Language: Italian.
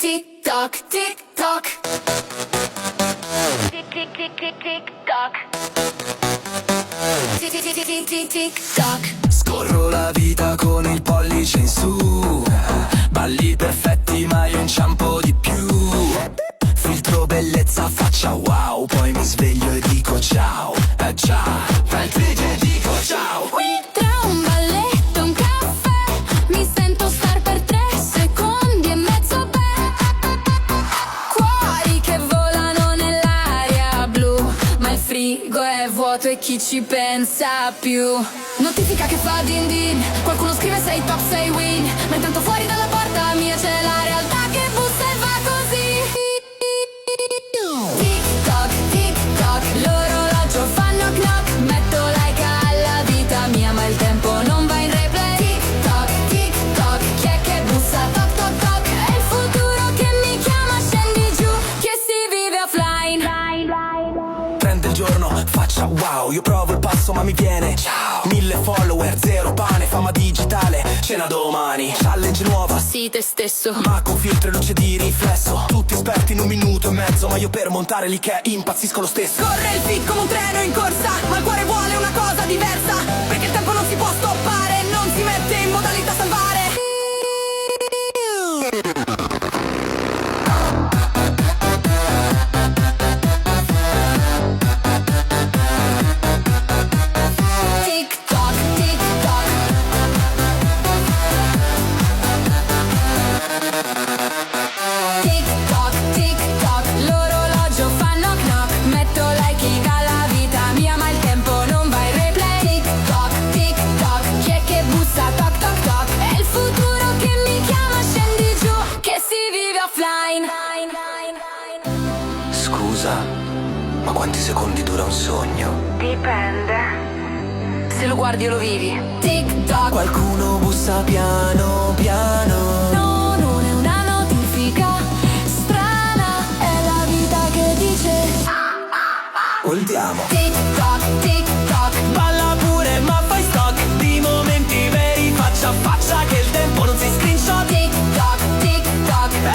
Tic toc, tic toc. Tic tic tic tic tic toc. Tic tic tic tic tic tic toc. Scorro la vita con il pollice in su. Balli perfetti ma io inciampo di più. Filtro bellezza faccia wow. Poi mi sveglio e dico ciao. Già, fai il trigger e dico ciao. Tra un balletto e un caffè mi sento star per 3 secondi e mezzo, beh. Cuori che volano nell'aria blu, ma il frigo è vuoto e chi ci pensa più. Notifica che fa din din, qualcuno scrive sei top, sei win. Ma intanto fuori dalla porta mia c'è la realtà che bussa e va così. Tic toc, tic toc, l'orologio fa knock knock. Metto like alla vita mia ma il tempo non va in replay. Tic toc, chi è che bussa? Toc toc toc, è il futuro che mi chiama, scendi giù che si vive offline. Prende il giorno, faccia wow. Io provo il passo ma mi viene ciao. 1000 follower, 0 pane, fama digitale. Cena domani, challenge nuova. Sii te stesso, Ma con filtro e luce di riflesso. Tutti esperti in 1 minuto e mezzo. Ma io per montare lì che impazzisco lo stesso. Corre il feed come un treno in corsa, ma il cuore vuole una cosa diversa. Perché il tempo non si può stoppare, non si mette in modalità salvare. tic toc, tic toc. Tic toc, tic toc, l'orologio fa knock knock. Metto like alla vita mia ma il tempo non va in replay. Tic toc, chi è che bussa? Toc toc toc, è il futuro che mi chiama, scendi giù che si vive offline. Scusa, ma quanti secondi dura un sogno? Dipende. Se lo guardi o lo vivi. Tic toc, Qualcuno bussa piano piano. no, non è una notifica strana, è la vita che dice Voltiamo. tic toc, Balla pure ma fai stock di momenti veri faccia a faccia che il tempo non si screenshot. tic toc, È